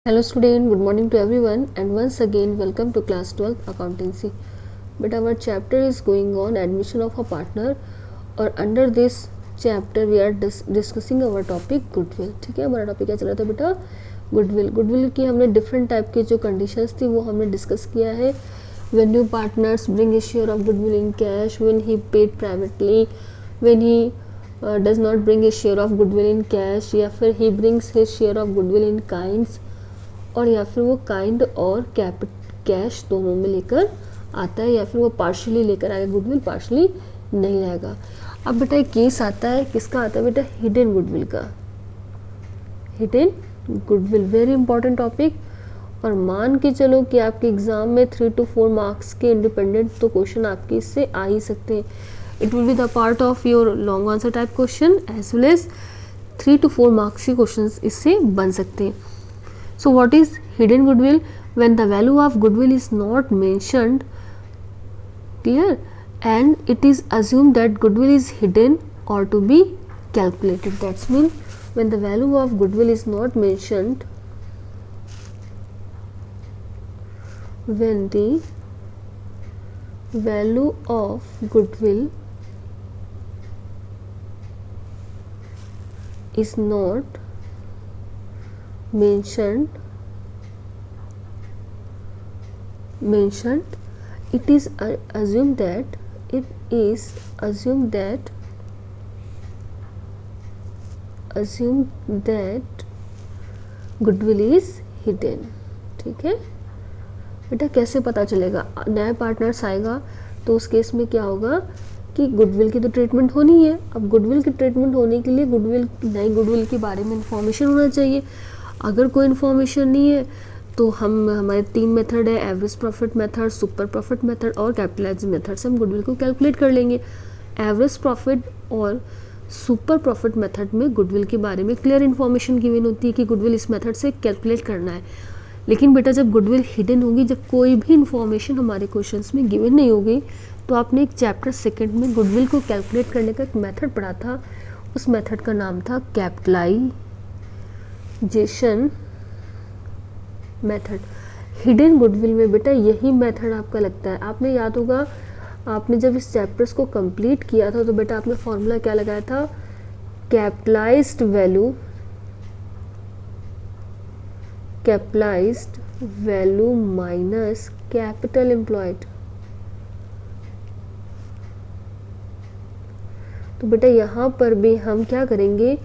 Hello student, good morning to everyone and once again welcome to class 12 accountancy. But our chapter is going on admission of a partner और under this chapter we are discussing our topic goodwill. ठीक है, हमारा topic क्या चल रहा था बेटा? Goodwill की हमने डिफरेंट टाइप की जो कंडीशंस थी वो हमने डिस्कस किया है. When new partners bring a share of goodwill in cash, when he paid privately, when he does not bring a share of goodwill in cash, या फिर he brings his share of goodwill in kinds, और या फिर वो kind और cash दोनों में लेकर आता है, या फिर वो पार्शली लेकर आएगा गुडविल, पार्शली नहीं रहेगा. अब बेटा एक केस आता है, किसका आता है बेटा? हिडन गुडविल का. Hidden goodwill very important topic. और मान के चलो कि आपके एग्जाम में 3 to 4 मार्क्स के इंडिपेंडेंट तो क्वेश्चन आपके इससे आ ही सकते हैं. It will be the part of your long answer type question as well as 3 to 4 marks के क्वेश्चन इससे बन सकते हैं. So what is hidden goodwill? When the value of goodwill is not mentioned, clear, and it is assumed that goodwill is hidden or to be calculated. That's mean when the value of goodwill is not mentioned, when the value of goodwill is not mentioned, it is assumed that goodwill is hidden. ठीक है बेटा, कैसे पता चलेगा? नया partners आएगा तो उस केस में क्या होगा कि गुडविल की तो ट्रीटमेंट होनी है. अब गुडविल की ट्रीटमेंट होने के लिए नई गुडविल के बारे में इंफॉर्मेशन होना चाहिए. अगर कोई इन्फॉर्मेशन नहीं है तो हमारे 3 मेथड है, average profit method, super profit method और कैपिटलाइज्ड मेथड से हम गुडविल को कैलकुलेट कर लेंगे. एवरेज प्रॉफिट और सुपर प्रॉफिट मेथड में गुडविल के बारे में क्लियर इन्फॉर्मेशन गिवन होती है कि गुडविल इस मेथड से कैलकुलेट करना है. लेकिन बेटा जब गुडविल हिडन होगी, जब कोई भी इन्फॉर्मेशन हमारे क्वेश्चंस में गिवन नहीं होगी, तो आपने एक चैप्टर सेकंड में गुडविल को कैलकुलेट करने का एक मेथड पढ़ा था. उस मेथड का नाम था कैपिटलाइजेशन मेथड. हिडन गुडविल में बेटा यही मेथड आपका लगता है. आपने याद होगा, आपने जब इस चैप्टर्स को कंप्लीट किया था तो बेटा आपने फॉर्मूला क्या लगाया था? Capitalised value minus capital employed. तो बेटा यहाँ पर भी हम क्या करेंगे?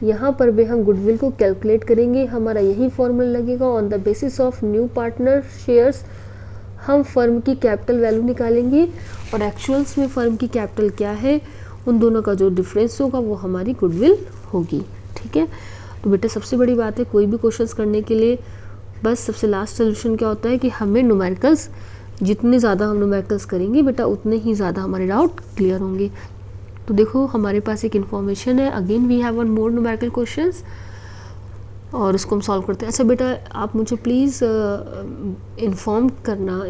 यहाँ पर भी हम गुडविल को कैलकुलेट करेंगे. हमारा यही फॉर्मूला लगेगा. On the basis of new partner shares हम फर्म की कैपिटल वैल्यू निकालेंगे और एक्चुअल्स में फर्म की कैपिटल क्या है, उन दोनों का जो डिफरेंस होगा वो हमारी गुडविल होगी. ठीक है, तो बेटा सबसे बड़ी बात है कोई भी क्वेश्चंस करने के लिए बस सबसे लास्ट सोल्यूशन क्या होता है कि हमें न्यूमेरिकल्स, जितने ज़्यादा हम न्यूमेरिकल्स करेंगे बेटा उतने ही ज़्यादा हमारे डाउट क्लियर होंगे. तो देखो हमारे पास एक इन्फॉर्मेशन है. Again we have one more numerical questions और उसको हम सॉल्व करते हैं. अच्छा बेटा आप मुझे प्लीज़ इन्फॉर्म करना,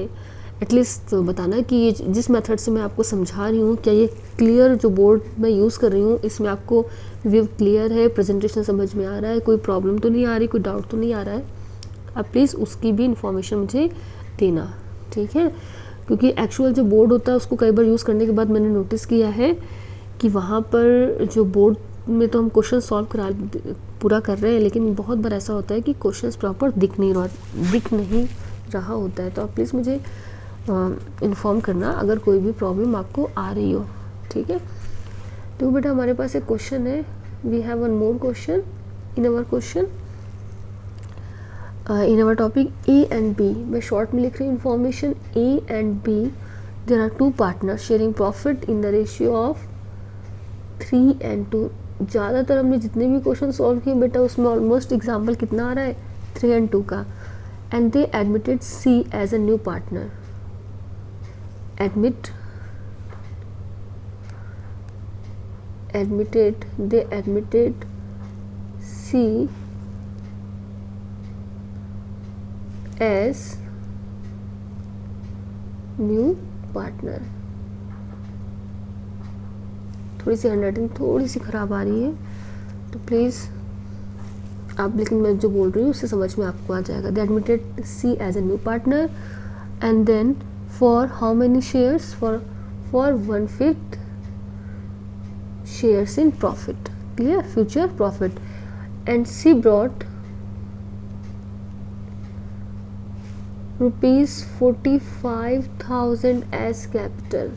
एटलीस्ट बताना कि ये जिस मेथड से मैं आपको समझा रही हूँ, क्या ये क्लियर जो बोर्ड मैं यूज़ कर रही हूँ इसमें आपको व्यू क्लियर है, प्रेजेंटेशन समझ में आ रहा है, कोई प्रॉब्लम तो नहीं आ रही, कोई डाउट तो नहीं आ रहा है? अब प्लीज़ उसकी भी इन्फॉर्मेशन मुझे देना. ठीक है, क्योंकि एक्चुअल जो बोर्ड होता है उसको कई बार यूज़ करने के बाद मैंने नोटिस किया है कि वहाँ पर जो बोर्ड में तो हम क्वेश्चन सॉल्व पूरा कर रहे हैं, लेकिन बहुत बार ऐसा होता है कि क्वेश्चंस प्रॉपर दिख नहीं रहा होता है. तो आप प्लीज़ मुझे इन्फॉर्म करना अगर कोई भी प्रॉब्लम आपको आ रही हो. ठीक है, तो बेटा हमारे पास एक क्वेश्चन है. We have one more question in our topic A and B. मैं शॉर्ट में लिख रही हूँ information. A and B, there are 2 partners sharing profit in the ratio of 3 and 2. ज़्यादातर हमने जितने भी क्वेश्चन सॉल्व किए बेटा उसमें ऑलमोस्ट एग्जाम्पल कितना आ रहा है? 3 and 2 का. And they admitted C as a new partner. they admitted C as new partner. थोड़ी सी हैंडराइटिंग थोड़ी सी ख़राब आ रही है तो प्लीज़ आप, लेकिन मैं जो बोल रही हूँ उससे समझ में आपको आ जाएगा। They admitted C as a new partner and then for how many shares, for 1/5 shares in profit, clear, future profit, and she brought rupees 45,000 as capital.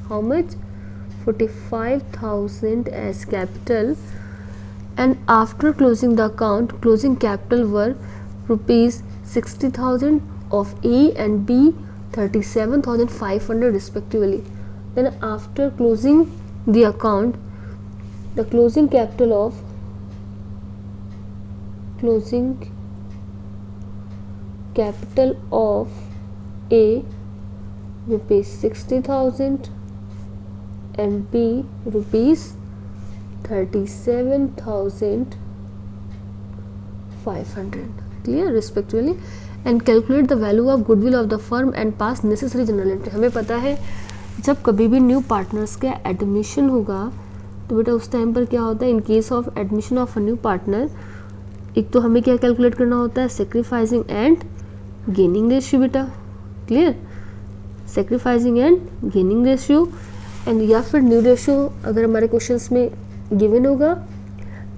How much? 45,000 as capital, and after closing the account, closing capital were rupees 60,000 of A and B, 37,500 respectively. Then after closing the account, the closing capital of A rupees 60,000 and B rupees 37,500, clear, respectively, and calculate the value of goodwill of the firm and pass necessary journal entry. हमें पता है जब कभी भी new partners का admission होगा तो बेटा उस टाइम पर क्या होता है, इन case of admission of a new partner, एक तो हमें क्या कैलकुलेट करना होता है, सेक्रीफाइसिंग एंड गेनिंग रेशियो बेटा, clear, sacrificing and gaining ratio, and या फिर न्यू रेशियो अगर हमारे क्वेश्चंस में गिवन होगा,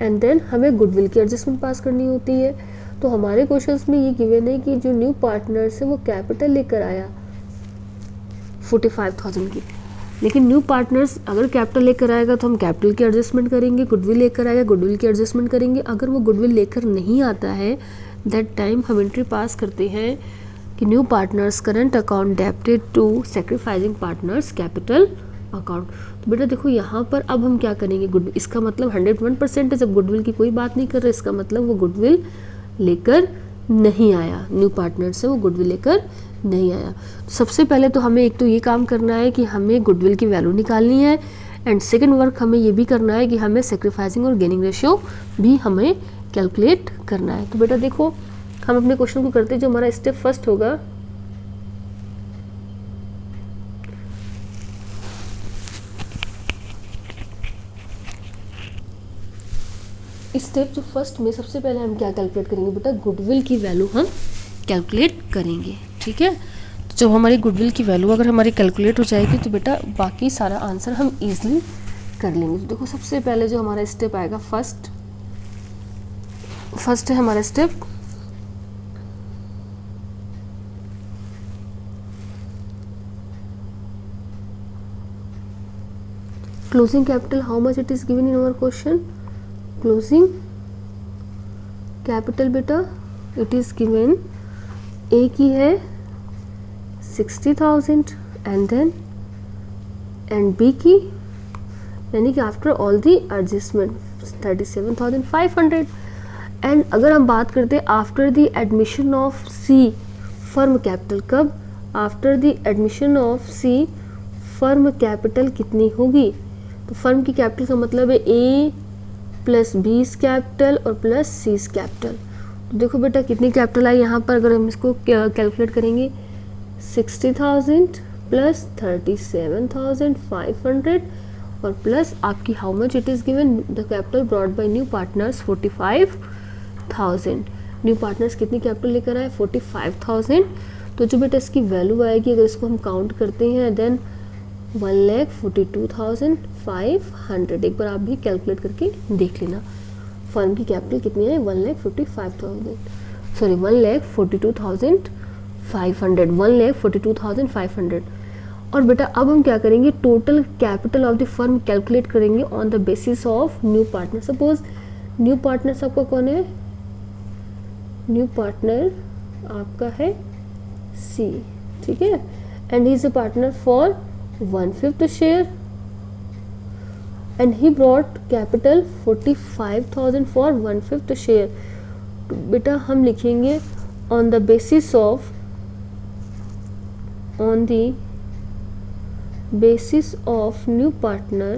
एंड देन हमें गुडविल की एडजस्टमेंट पास करनी होती है। तो हमारे क्वेश्चंस में ये गिवन है कि जो न्यू पार्टनर है वो कैपिटल लेकर आया 45,000 की, लेकिन न्यू पार्टनर्स अगर कैपिटल लेकर आएगा तो हम कैपिटल की एडजस्टमेंट करेंगे, गुडविल लेकर आएगा गुडविल की एडजस्टमेंट करेंगे। अगर वो गुडविल लेकर नहीं आता है दैट टाइम हम एंट्री पास करते हैं कि new partners current account debited to sacrificing partners capital account. तो बेटा देखो यहाँ पर अब हम क्या करेंगे, गुडविल, इसका मतलब 101% है, जब गुडविल की कोई बात नहीं कर रहे इसका मतलब वो गुडविल लेकर नहीं आया, न्यू पार्टनर से वो गुडविल लेकर नहीं आया। तो सबसे पहले तो हमें एक तो ये काम करना है कि हमें गुडविल की वैल्यू निकालनी है, एंड सेकंड वर्क हमें ये भी करना है कि हमें सेक्रीफाइसिंग और गेनिंग रेशियो भी हमें कैलकुलेट करना है। तो बेटा देखो हम अपने क्वेश्चन को करते हैं, जो हमारा स्टेप फर्स्ट होगा, स्टेप जो फर्स्ट में सबसे पहले हम क्या कैलकुलेट करेंगे बेटा, गुडविल की वैल्यू हम कैलकुलेट करेंगे, ठीक है। तो जब हमारी गुडविल की वैल्यू अगर हमारी कैलकुलेट हो जाएगी तो बेटा बाकी सारा आंसर हम इजीली कर लेंगे। तो देखो सबसे पहले जो हमारा स्टेप आएगा, फर्स्ट है हमारा step, closing capital, how much it is given in our question, closing capital बेटा इट इज गिवन, ए की है 60,000 एंड देन एंड बी की, यानी कि after all the adjustment 37,500। And अगर हम बात करते हैं after the admission of C firm capital, कब, after the admission of C firm capital कितनी होगी, तो फर्म की कैपिटल का मतलब है ए प्लस बीस कैपिटल और प्लस सीस कैपिटल। तो देखो बेटा कितनी कैपिटल आई यहाँ पर, अगर हम इसको कैलकुलेट करेंगे 60,000 प्लस 37,500 और प्लस आपकी how much it is given, the capital brought by new partners 45,000। New partners कितनी कैपिटल लेकर आए, 45,000। तो जो बेटा इसकी वैल्यू आएगी अगर इसको हम काउंट करते हैं देन 1,42,500। एक बार आप भी कैलकुलेट करके देख लेना, फर्म की कैपिटल कितनी है, 1,45,000, सॉरी 1,42,500, 1,42,500। और बेटा अब हम क्या करेंगे, total capital of the firm calculate करेंगे on the basis of new partner. Suppose new partner आपका कौन है, न्यू पार्टनर आपका है सी, ठीक है, and he is a partner for 1/5 share and he brought capital 45,000 for 1/5 share। तो बेटा हम लिखेंगे on the basis of new partner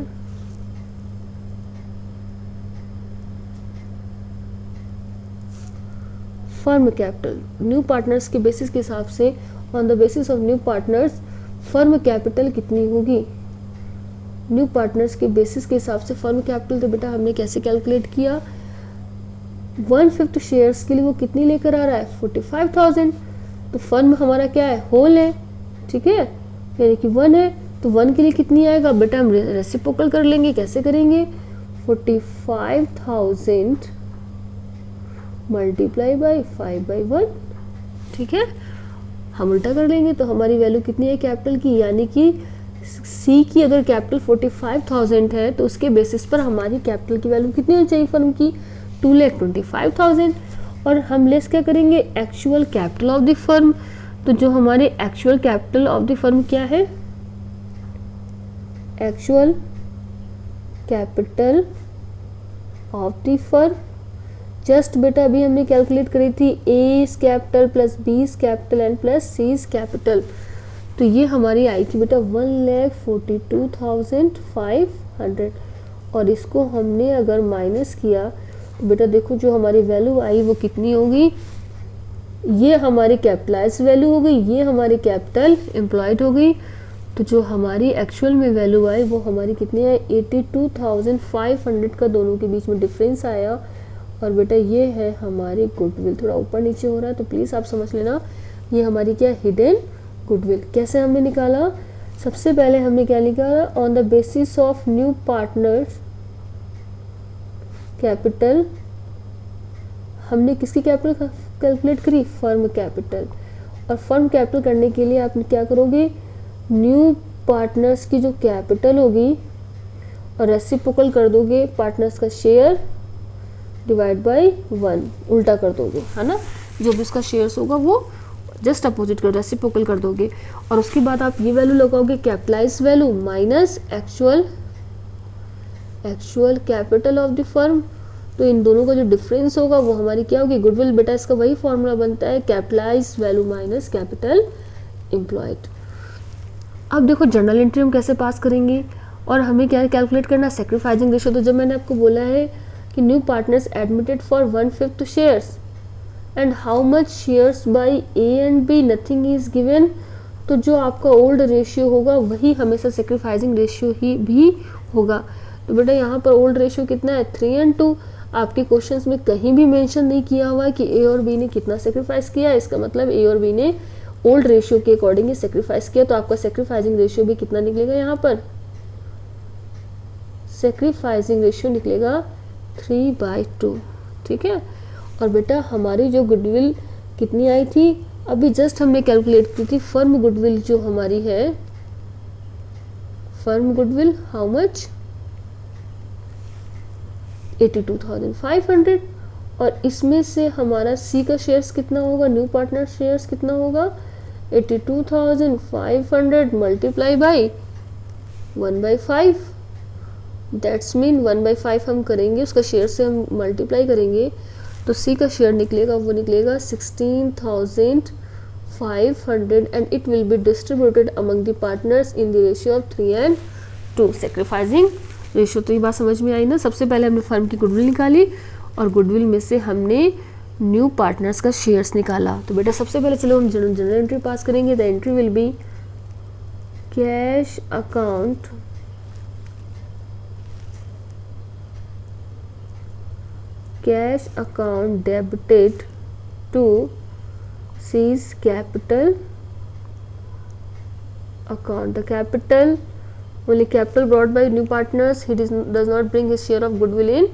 firm capital, new partners के बेसिस के हिसाब से on the basis of new partners firm capital कितनी होगी, न्यू पार्टनर्स के बेसिस के हिसाब से फर्म कैपिटल। तो बेटा हमने कैसे कैलकुलेट किया, 1/5 शेयर्स के लिए वो कितनी लेकर आ रहा है, 45,000। तो फर्म हमारा क्या है, होल है, ठीक है, यानी कि 1 है, तो 1 के लिए कितनी आएगा बेटा, हम रेसिप्रोकल कर लेंगे। कैसे करेंगे, 45,000 मल्टीप्लाई बाई 5/1, ठीक है, हम उल्टा कर लेंगे तो हमारी वैल्यू कितनी है कैपिटल की, यानी कि सी की अगर कैपिटल 45,000 है तो उसके बेसिस पर हमारी कैपिटल की वैल्यू कितनी होनी चाहिए फर्म की, 2,25,000। और हम लेस क्या करेंगे, actual capital of the firm. तो जो हमारे actual capital of the firm क्या है, actual capital of the firm, just बेटा अभी हमने कैलकुलेट करी थी A capital plus B capital and plus C capital. तो ये हमारी आई थी बेटा 1,42,500। और इसको हमने अगर माइनस किया तो बेटा देखो जो हमारी वैल्यू आई वो कितनी होगी, ये हमारी कैपिटलाइज वैल्यू हो गई, ये हमारी कैपिटल एम्प्लॉयड हो गई। तो जो हमारी एक्चुअल में वैल्यू आई वो हमारी कितनी है, 82,500 का दोनों के बीच में डिफरेंस आया। और बेटा ये है हमारी गुडविल, थोड़ा ऊपर नीचे हो रहा है तो प्लीज़ आप समझ लेना, ये हमारी क्या हिडन गुडविल। कैसे हमने निकाला, सबसे पहले हमने क्या निकाला, on the basis of new partners capital, हमने किसकी कैपिटल कैलकुलेट करी, फर्म कैपिटल। और फर्म कैपिटल करने के लिए आप क्या करोगे, न्यू पार्टनर्स की जो कैपिटल होगी और रेसिप्रोकल कर दोगे पार्टनर्स का शेयर डिवाइड बाय 1, उल्टा कर दोगे, है ना, जो भी उसका शेयर्स होगा वो जस्ट अपोजिट कर रेसिप्रोकल कर दोगे। और उसके बाद आप ये वैल्यू लगाओगे capitalise value minus actual capital of the firm. तो इन दोनों का जो डिफरेंस होगा वो हमारी क्या होगी, गुडविल। बेटा इसका वही फॉर्मूला बनता है, capitalise value minus capital employed. अब देखो जर्नल एंट्री हम कैसे पास करेंगे, और हमें क्या कैलकुलेट करना, सेक्रीफाइसिंग रेशियो। तो जब मैंने आपको बोला है कि new partners admitted for 1/5 shares and how much shares by A and B, nothing is given. तो जो आपका ओल्ड रेशियो होगा वही हमेशा सेक्रीफाइसिंग रेशियो ही भी होगा। तो बेटा यहाँ पर ओल्ड रेशियो कितना है, 3:2। आपके क्वेश्चंस में कहीं भी मेंशन नहीं किया हुआ कि ए और बी ने कितना सेक्रीफाइस किया, इसका मतलब ए और बी ने ओल्ड रेशियो के अकॉर्डिंग सेक्रीफाइस किया। तो आपका सेक्रीफाइसिंग रेशियो भी कितना निकलेगा, यहाँ पर सेक्रीफाइसिंग रेशियो निकलेगा 3/2, ठीक है। और बेटा हमारी जो गुडविल कितनी आई थी, अभी जस्ट हमने कैलकुलेट की थी, फर्म गुडविल जो हमारी है, फर्म गुडविल हाउ मच, 82,500। और इसमें से हमारा सी का शेयर्स कितना होगा, न्यू पार्टनर शेयर्स कितना होगा, 82,500 मल्टीप्लाई बाई 1/5। दैट्स मीन 1/5 हम करेंगे, उसका शेयर से हम मल्टीप्लाई करेंगे तो सी का शेयर निकलेगा, वो निकलेगा 16,500 and it will be distributed among the partners in the ratio of 3:2 sacrificing ratio. तो ये बात समझ में आई ना। सबसे पहले हमने फर्म की गुडविल निकाली और गुडविल में से हमने न्यू पार्टनर्स का शेयर्स निकाला। तो बेटा सबसे पहले चलो हम जनरल एंट्री पास करेंगे। The entry will be cash account debited to C's capital account. The capital, only capital brought by new partners, he does not bring his share of goodwill in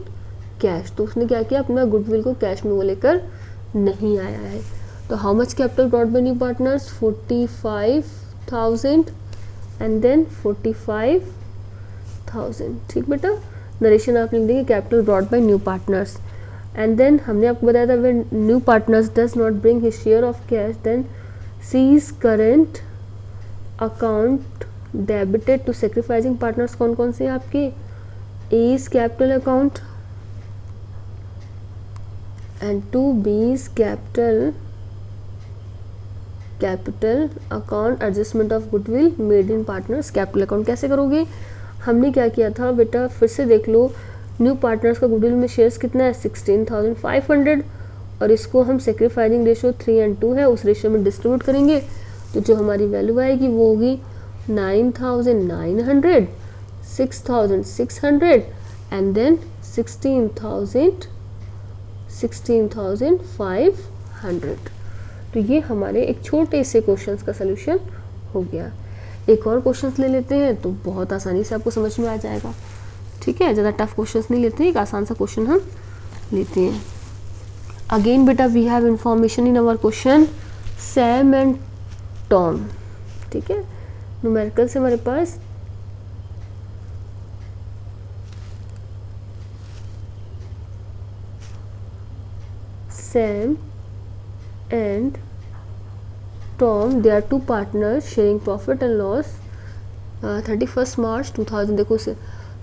cash. तो उसने क्या किया, अपना goodwill को cash में वो लेकर नहीं आया है। तो how much capital brought by new partners, 45,000 and then 45,000, ठीक बेटा। नरेशन आप लिख देंगे capital brought by new partners. And then हमने आपको बताया था when new partners does not bring his share of cash then C's current account debited to sacrificing partners. कौन कौन से आपके, A's capital account and to B's capital account adjustment of goodwill made in partners capital account. कैसे करोगे, हमने क्या किया था बेटा, फिर से देख लो, न्यू पार्टनर्स का गुडविल में शेयर्स कितना है 16,500 और इसको हम सेक्रीफाइसिंग रेशियो 3:2 है उस रेशियो में डिस्ट्रीब्यूट करेंगे। तो जो हमारी वैल्यू आएगी वो होगी 9,900, 6,600 एंड देन 16,500। तो ये हमारे एक छोटे से क्वेश्चंस का सलूशन हो गया। एक और क्वेश्चंस ले लेते हैं तो बहुत आसानी से आपको समझ में आ जाएगा। ठीक है, ज़्यादा टफ क्वेश्चंस नहीं लेते हैं, एक आसान सा क्वेश्चन हम लेते हैं। अगेन बेटा we have information in our question Sam and Tom. ठीक है, न्यूमेरिकल से हमारे पास Sam and Tom, they are two partners sharing profit and loss. 31st March 2000, देखो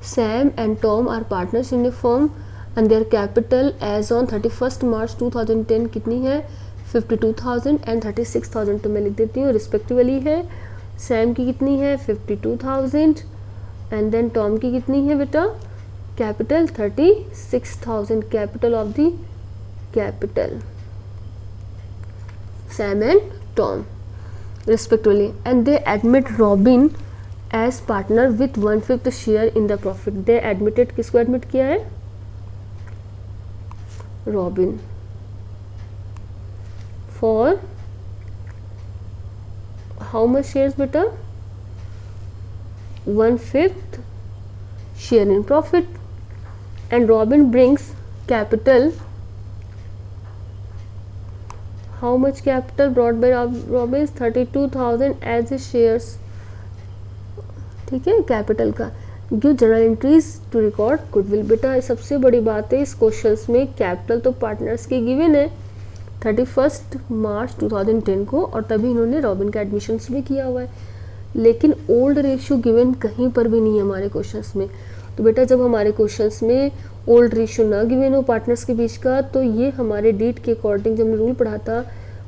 Sam and Tom are partners in a firm and their capital as on 31st March 2010 कितनी है 52,000 and 36,000, तो मैं लिख देती हूँ रिस्पेक्टिवली है। Sam की कितनी है 52,000 and then Tom की कितनी है बेटा capital 36,000, capital of the capital Sam and Tom respectively, and they admit Robin as partner with 1/5 share in the profit. They admitted, किसको admit किया है Robin for how much shares बेटा 1/5 share in profit, and Robin brings capital. How much capital brought by Robin? 32,000 as his shares. ठीक है, capital का give general entries to record goodwill. बेटा सबसे बड़ी बात है इस क्वेश्चंस में, कैपिटल तो पार्टनर्स की गिवन है 31 मार्च 2010 को, और तभी इन्होंने रॉबिन का एडमिशन्स भी किया हुआ है, लेकिन ओल्ड रेशियो गिवन कहीं पर भी नहीं है हमारे क्वेश्चंस में। तो बेटा जब हमारे क्वेश्चंस में ओल्ड रेशियो ना गिवन हो पार्टनर्स के बीच का, तो ये हमारे डीड के अकॉर्डिंग, जब हमने रूल पढ़ा था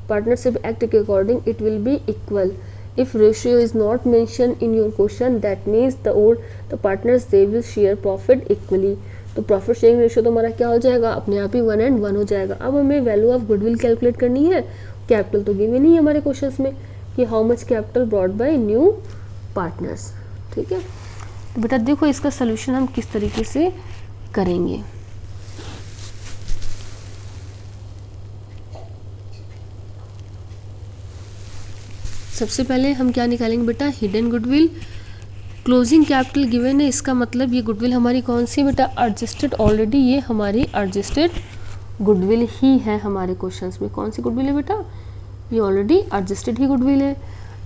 पार्टनरशिप एक्ट के according, it will B equal. If ratio is not mention in your question that means the partners they will share profit equally. तो प्रॉफिट शेयरिंग रेशियो तो हमारा क्या हो जाएगा, अपने आप ही 1 and 1 हो जाएगा। अब हमें वैल्यू ऑफ गुडविल कैलकुलेट करनी है। कैपिटल तो गिवन नहीं है हमारे क्वेश्चंस में कि how much capital brought by new partners. ठीक है, तो बेटा देखो इसका सोल्यूशन हम किस तरीके से करेंगे। सबसे पहले हम क्या निकालेंगे बेटा, hidden goodwill. Closing capital given है, इसका मतलब ये गुडविल हमारी कौन सी बेटा, एडजस्टेड। ऑलरेडी ये हमारी एडजस्टेड गुडविल ही है हमारे क्वेश्चंस में। कौन सी गुडविल है बेटा, ये ऑलरेडी एडजस्टेड ही गुडविल है।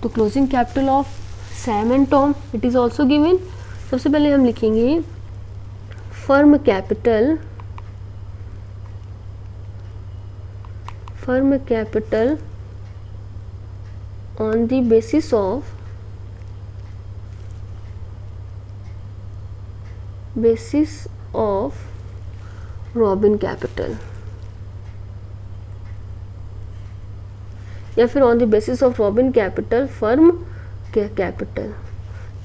तो closing capital of Sam and Tom it is also given. सबसे पहले हम लिखेंगे firm capital on the basis of robin capital, या फिर on the basis of robin capital firm capital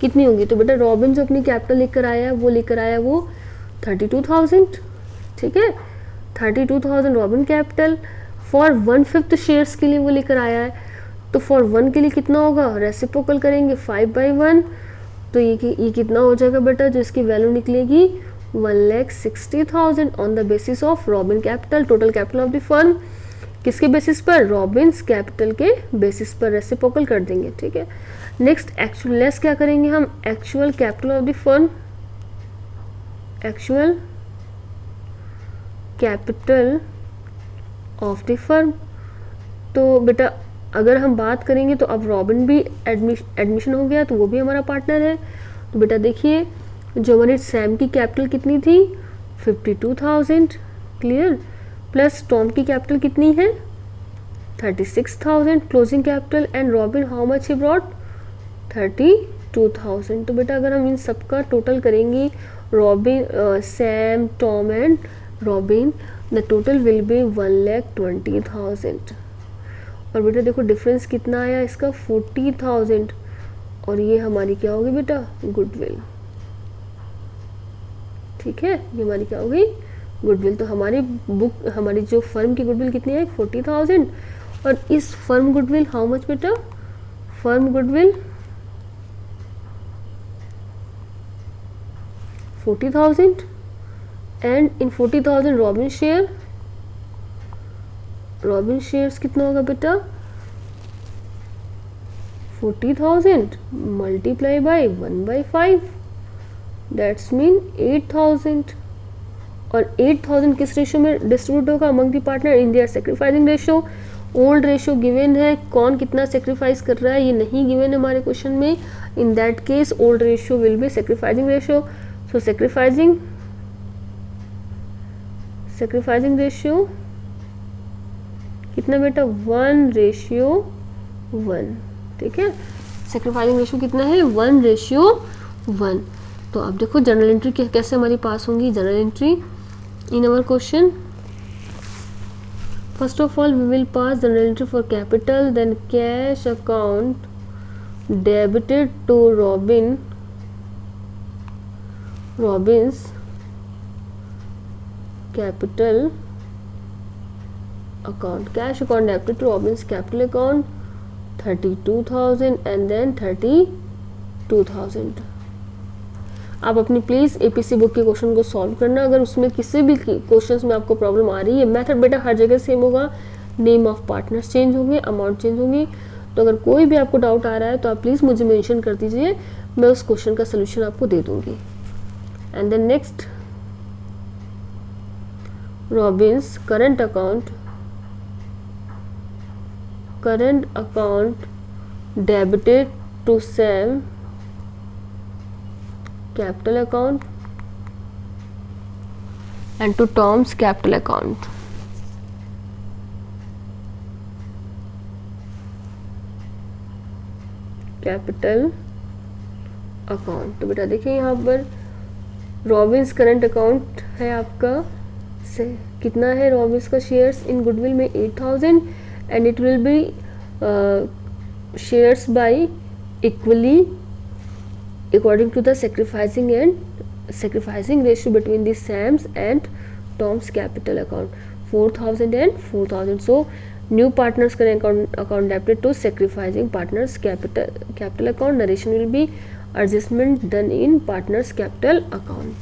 कितनी होगी। तो बेटा रॉबिन जो अपनी कैपिटल लेकर आया है वो लेकर आया वो 32,000। ठीक है, 32,000 रॉबिन कैपिटल फॉर 1/5 शेयर्स के लिए वो लेकर आया है। तो फॉर 1 के लिए कितना होगा, रेसिप्रोकल करेंगे 5/1, तो ये कितना हो जाएगा बेटा, जो इसकी वैल्यू निकलेगी 1,60,000 on the basis of robin capital. Total capital of the firm किसके बेसिस पर, रॉबिन्स कैपिटल के बेसिस पर रेसिप्रोकल कर देंगे। ठीक है, नेक्स्ट एक्चुअल लेस क्या करेंगे हम, actual capital of the firm, actual capital of the firm. तो बेटा अगर हम बात करेंगे तो अब रॉबिन भी एडमिशन हो गया, तो वो भी हमारा पार्टनर है। तो बेटा देखिए जो हमारी सैम की कैपिटल कितनी थी 52,000, क्लियर, प्लस टॉम की कैपिटल कितनी है 36,000 closing capital, and robin how much he brought 32,000। तो बेटा अगर हम इन सबका टोटल करेंगे, robin Sam Tom and robin, the total will be 1,20,000। और बेटा देखो डिफरेंस कितना आया इसका 40,000, और ये हमारी क्या होगी बेटा गुडविल। ठीक है, ये हमारी क्या होगी गुडविल। तो हमारी बुक, हमारी जो फर्म की गुडविल कितनी है 40,000, और इस फर्म गुडविल हाउ मच बेटा, firm goodwill 40,000, and in 40,000 robin share robin shares कितना होगा बेटा 40,000 मल्टीप्लाई बाई 1/5 दैट्स मीन 8,000। और 8,000 किस रेशियो में डिस्ट्रीब्यूट होगा among the partner in their sacrificing ratio. Old ratio given है, कौन कितना सेक्रीफाइस कर रहा है ये नहीं गिवन है हमारे क्वेश्चन में। In that case old ratio will be sacrificing ratio. So sacrificing ratio कितना बेटा 1:1। ठीक है, सेक्रीफाइसिंग रेशियो कितना है 1:1। तो अब देखो जर्नल एंट्री कैसे हमारी पास होंगी। Journal entry in our question, first of all we will pass journal entry for capital, then cash account debited to Robin's capital account, cash account debited to Robin's capital account 32,000 and then 32,000। आप अपनी please APC book के question को solve करना। अगर उसमें किसी भी questions में आपको प्रॉब्लम आ रही है, मेथड बेटा हर जगह सेम होगा, नेम ऑफ पार्टनर्स चेंज होंगे, अमाउंट चेंज होंगी। तो अगर कोई भी आपको डाउट आ रहा है तो आप प्लीज़ मुझे मेंशन कर दीजिए, मैं उस क्वेश्चन का सोल्यूशन आपको दे दूंगी। And then next, Robin's current account debited to Sam capital account and to Tom's capital account। Capital account, तो बेटा देखिए यहाँ पर रॉबिन्स करंट अकाउंट है आपका से कितना है, रॉबिन्स का शेयर्स इन गुडविल में 8,000 and it will be shares by equally according to the sacrificing ratio between the Sam's and Tom's capital account 4,000 and 4,000। so new partners current account debited to sacrificing partners capital account, narration will be adjustment done in partners capital account।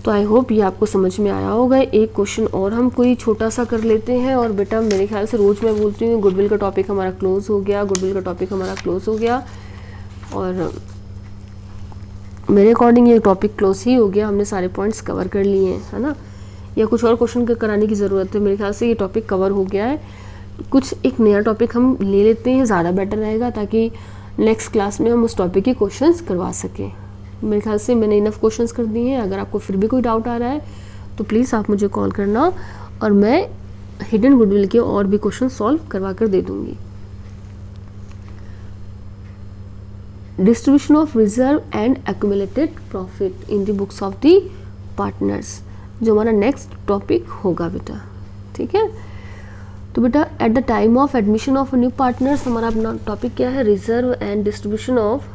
तो I hope ये आपको समझ में आया होगा। एक question और हम कोई छोटा सा कर लेते हैं। और बेटा मेरे ख्याल से रोज़ मैं बोलती हूँ गुडविल का टॉपिक हमारा क्लोज हो गया, और मेरे अकॉर्डिंग ये टॉपिक क्लोज ही हो गया, हमने सारे पॉइंट्स कवर कर लिए हैं, है ना। या कुछ और क्वेश्चन कराने की ज़रूरत है? मेरे ख्याल से ये टॉपिक कवर हो गया है। कुछ एक नया टॉपिक हम ले लेते हैं, ज़्यादा बेटर रहेगा, ताकि नेक्स्ट क्लास में हम उस टॉपिक के क्वेश्चंस करवा सकें। मेरे ख्याल से मैंने इनफ क्वेश्चंस कर दिए हैं। अगर आपको फिर भी कोई डाउट आ रहा है तो प्लीज़ आप मुझे कॉल करना और मैं हिडन गुडविल के और भी क्वेश्चन सॉल्व करवा कर दे दूँगी। Distribution of reserve and accumulated profit in the books of the partners, जो हमारा नेक्स्ट टॉपिक होगा बेटा। ठीक है, तो बेटा at the time of admission of new partners हमारा अपना टॉपिक क्या है, reserve and distribution of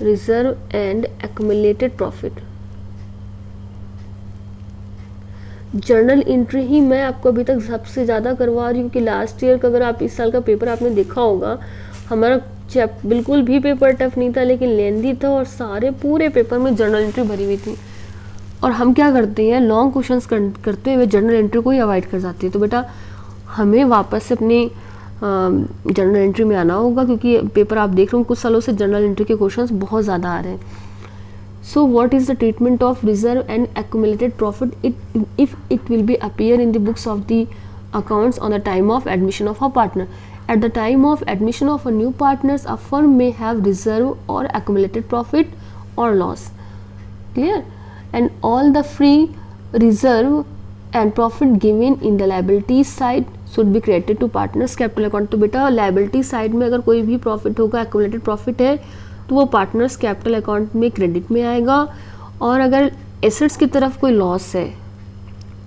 reserve and accumulated profit. Journal entry ही मैं आपको अभी तक सबसे ज़्यादा करवा रही हूँ कि लास्ट ईयर का अगर आप इस साल का पेपर आपने देखा होगा, हमारा बिल्कुल भी पेपर टफ नहीं था, लेकिन लेंदी था और सारे पूरे पेपर में जर्नल एंट्री भरी हुई थी। और हम क्या करते हैं, लॉन्ग क्वेश्चंस करते हुए जर्नल एंट्री को ही अवॉइड कर जाते हैं। तो बेटा हमें वापस से अपनी जर्नल एंट्री में आना होगा, क्योंकि पेपर आप देख रहे हो कुछ सालों से जर्नल एंट्री के क्वेश्चंस बहुत ज़्यादा आ रहे हैं। So what is the treatment of reserve and accumulated profit if it will be appear in the books of the accounts on the time of admission of a partner? At the time of admission of a new partners, a firm may have reserve or accumulated profit or loss. Clear? And all the free reserve and profit given in the liability side should be credited to partners capital account। तो बेटा liability side में अगर कोई भी profit होगा, accumulated profit है, तो वो पार्टनर्स कैपिटल अकाउंट में क्रेडिट में आएगा। और अगर एसेट्स की तरफ कोई लॉस है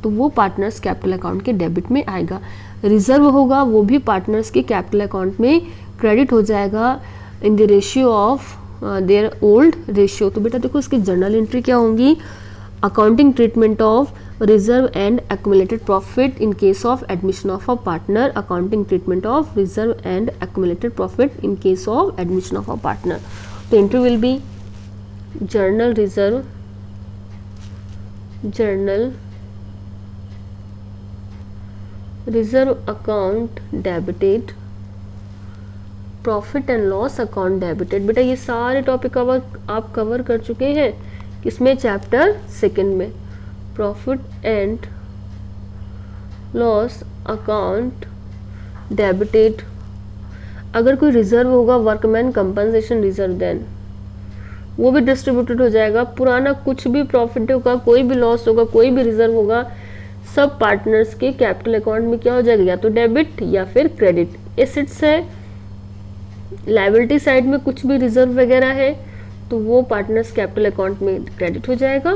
तो वो पार्टनर्स कैपिटल अकाउंट के डेबिट में आएगा। रिजर्व होगा वो भी पार्टनर्स के कैपिटल अकाउंट में क्रेडिट हो जाएगा in the ratio of their old ratio. तो बेटा देखो इसकी जर्नल एंट्री क्या होंगी, accounting treatment of reserve and accumulated profit in case of admission of a partner, accounting treatment of reserve and accumulated profit in case of admission of a partner. तो entry will be journal reserve, journal reserve account debited, profit and loss account debited. बेटा ये सारे topic आप cover कर चुके हैं किसमें, chapter 2 में। Profit and loss account debited, अगर कोई रिजर्व होगा वर्कमैन कंपनसेशन रिजर्व, देन वो भी डिस्ट्रीब्यूटेड हो जाएगा। पुराना कुछ भी प्रॉफिट होगा, कोई भी लॉस होगा, कोई भी रिजर्व होगा, सब पार्टनर्स के कैपिटल अकाउंट में क्या हो जाएगा, या तो डेबिट या फिर क्रेडिट। एसेट्स है, लायबिलिटी साइड में कुछ भी रिजर्व वगैरह है तो वो पार्टनर्स कैपिटल अकाउंट में क्रेडिट हो जाएगा,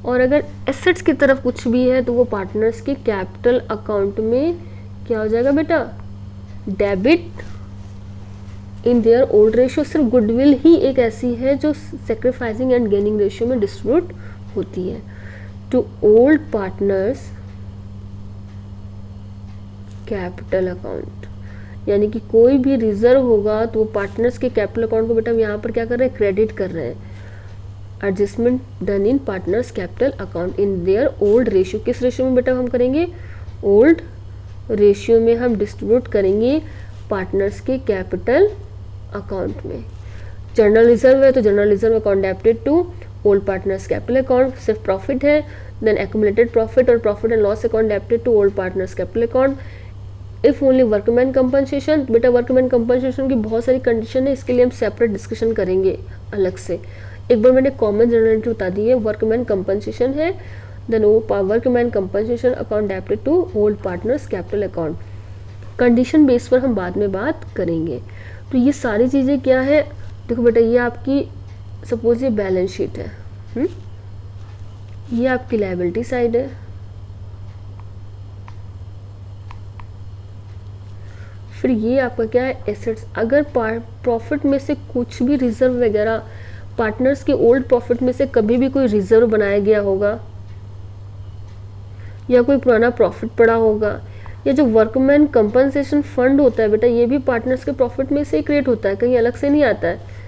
और अगर एसेट्स की तरफ कुछ भी है तो वो पार्टनर्स के कैपिटल अकाउंट में क्या हो जाएगा बेटा, debit in their old ratio. सिर्फ गुडविल ही एक ऐसी है जो सेक्रीफाइसिंग एंड गेनिंग रेशियो में डिस्ट्रीब्यूट होती है to old partners capital account. यानी कि कोई भी रिजर्व होगा तो वो पार्टनर्स के कैपिटल अकाउंट को बेटा हम यहाँ पर क्या कर रहे हैं, क्रेडिट कर रहे हैं। Adjustment done in partners capital account in their old ratio. किस रेशियो में बेटा हम करेंगे, ओल्ड रेशियो में हम डिस्ट्रीब्यूट करेंगे पार्टनर्स के कैपिटल अकाउंट में। जनरल रिजर्व है तो general reserve account debited to old partners capital account. सिर्फ प्रॉफिट है, देन एक्यूमुलेटेड प्रॉफिट और profit and loss account debited to old partners capital account. If only workman compensation, बेटा workman compensation की बहुत सारी condition है, इसके लिए हम सेपरेट डिस्कशन करेंगे अलग से। एक बार मैंने कॉमन जनरलिटी बता दी है, वर्कमैन कंपनसेशन है, देन वो workman compensation account debited to old partners capital account. Condition base पर हम बाद में बात करेंगे। तो ये सारी चीज़ें क्या है, देखो बेटा ये आपकी सपोज ये बैलेंस शीट है, ये आपकी लायबिलिटी साइड है, फिर ये आपका क्या है, एसेट्स। अगर प्रॉफिट में से कुछ भी रिजर्व वगैरह, पार्टनर्स के ओल्ड प्रॉफिट में से कभी भी कोई रिजर्व बनाया गया होगा या कोई पुराना प्रॉफिट पड़ा होगा, या जो वर्कमैन कंपनसेशन फंड होता है बेटा ये भी पार्टनर्स के प्रॉफिट में से ही क्रिएट होता है, कहीं अलग से नहीं आता है।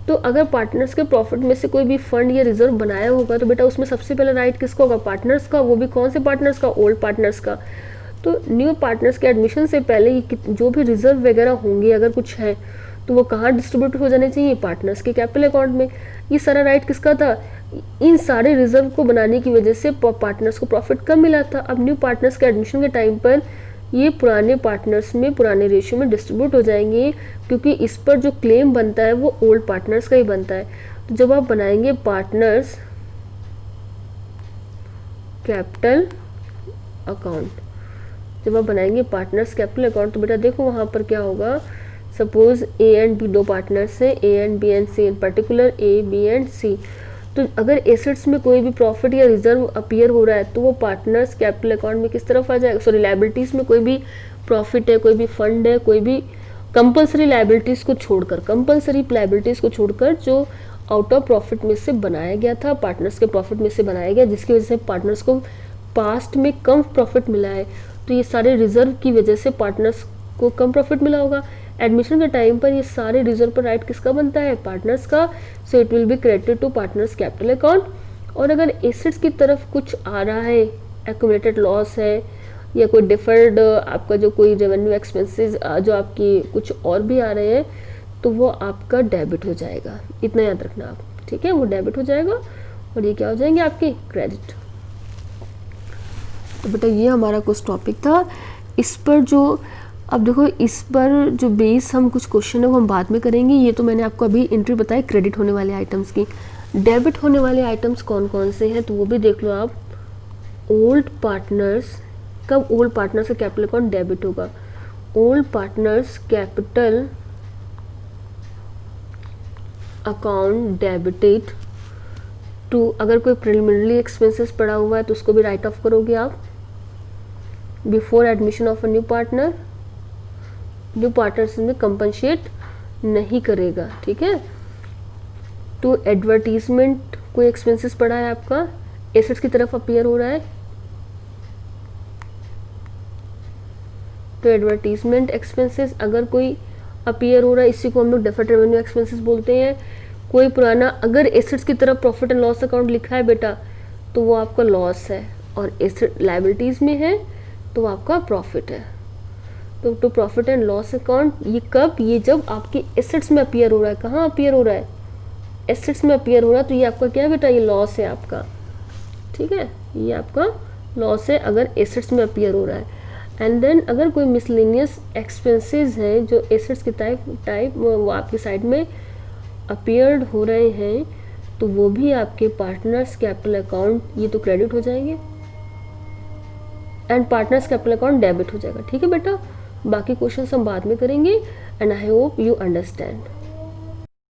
तो अगर पार्टनर्स के प्रॉफिट में से कोई भी फंड या रिजर्व बनाया होगा तो बेटा उसमें सबसे पहले राइट किसका होगा, पार्टनर्स का। वो भी कौन से पार्टनर्स का, ओल्ड पार्टनर्स का। तो न्यू पार्टनर्स के एडमिशन से पहले ये जो भी रिजर्व वगैरह होंगे अगर कुछ है तो वो कहाँ डिस्ट्रीब्यूट हो जाने चाहिए, पार्टनर्स के कैपिटल अकाउंट में। ये सारा राइट किसका था, इन सारे रिजर्व को बनाने की वजह से पार्टनर्स को प्रॉफिट कम मिला था। अब न्यू पार्टनर्स के एडमिशन के टाइम पर ये पुराने पार्टनर्स में पुराने रेशियो में डिस्ट्रीब्यूट हो जाएंगे, क्योंकि इस पर जो क्लेम बनता है वो ओल्ड पार्टनर्स का ही बनता है। तो जब आप बनाएंगे पार्टनर्स कैपिटल अकाउंट, जब आप बनाएंगे पार्टनर्स कैपिटल अकाउंट तो बेटा देखो वहाँ पर क्या होगा, सपोज ए एंड बी दो पार्टनर्स हैं, A and B and C, in particular A B and C. तो अगर एसेट्स में कोई भी प्रॉफिट या रिजर्व अपीयर हो रहा है तो वो पार्टनर्स कैपिटल अकाउंट में किस तरफ आ जाएगा, सॉरी लायबिलिटीज में कोई भी प्रॉफिट है, कोई भी फंड है, कोई भी कंपलसरी लायबिलिटीज को छोड़कर, कंपलसरी लायबिलिटीज को छोड़कर जो आउट ऑफ प्रॉफिट में से बनाया गया था, पार्टनर्स के प्रॉफिट में से बनाया गया, जिसकी वजह से पार्टनर्स को पास्ट में कम प्रॉफिट मिला है, तो ये सारे रिजर्व की वजह से पार्टनर्स को कम प्रॉफिट मिला होगा। एडमिशन के टाइम पर ये सारे रिजर्व पर राइट किसका बनता है, पार्टनर्स का। So it will be credited to partners capital account. और अगर एसेट्स की तरफ कुछ आ रहा है, एक्यूमुलेटेड लॉस है या कोई डिफर्ड आपका जो कोई रेवेन्यू एक्सपेंसेस जो आपकी कुछ और भी आ रहे हैं तो वो आपका डेबिट हो जाएगा। इतना याद रखना आप, ठीक है, वो डेबिट हो जाएगा और ये क्या हो जाएंगे आपके क्रेडिट। तो बेटा ये हमारा कुछ टॉपिक था। इस पर जो अब देखो इस पर जो बेस हम कुछ क्वेश्चन है वो हम बाद में करेंगे। ये तो मैंने आपको अभी एंट्री बताई क्रेडिट होने वाले आइटम्स की। डेबिट होने वाले आइटम्स कौन कौन से हैं तो वो भी देख लो आप। ओल्ड पार्टनर्स, कब ओल्ड पार्टनर्स का कैपिटल अकाउंट डेबिट होगा, old partners capital account debited to, अगर कोई प्रिलिमिनरी एक्सपेंसेस पड़ा हुआ है तो उसको भी राइट ऑफ करोगे आप before admission of a new partner. New partners में कंपनसेट नहीं करेगा, ठीक है। टू एडवर्टीजमेंट, कोई एक्सपेंसेस पड़ा है आपका, एसेट्स की तरफ अपीयर हो रहा है तो एडवर्टीजमेंट एक्सपेंसेस अगर कोई अपीयर हो रहा है, इसी को हम लोग डेफर्ड रेवेन्यू एक्सपेंसेस बोलते हैं। कोई पुराना अगर एसेट्स की तरफ प्रॉफिट एंड लॉस अकाउंट लिखा है बेटा तो वो आपका लॉस है, और एसेट लायबिलिटीज में है तो आपका प्रॉफिट है। तो to profit and loss account ये कब, ये जब आपके एसेट्स में अपीयर हो रहा है। कहाँ अपीयर हो रहा है, एसेट्स में अपीयर हो रहा है, तो ये आपका क्या है बेटा, ये लॉस है आपका, ठीक है, ये आपका लॉस है अगर एसेट्स में अपीयर हो रहा है। एंड देन अगर कोई मिसलेनियस एक्सपेंसेस हैं जो एसेट्स के टाइप वो आपकी साइड में अपीयर्ड हो रहे हैं, तो वो भी आपके पार्टनर्स कैपिटल अकाउंट, ये तो क्रेडिट हो जाएंगे and partners capital account debit हो जाएगा। ठीक है बेटा, बाकी क्वेश्चन हम बाद में करेंगे and I hope you understand.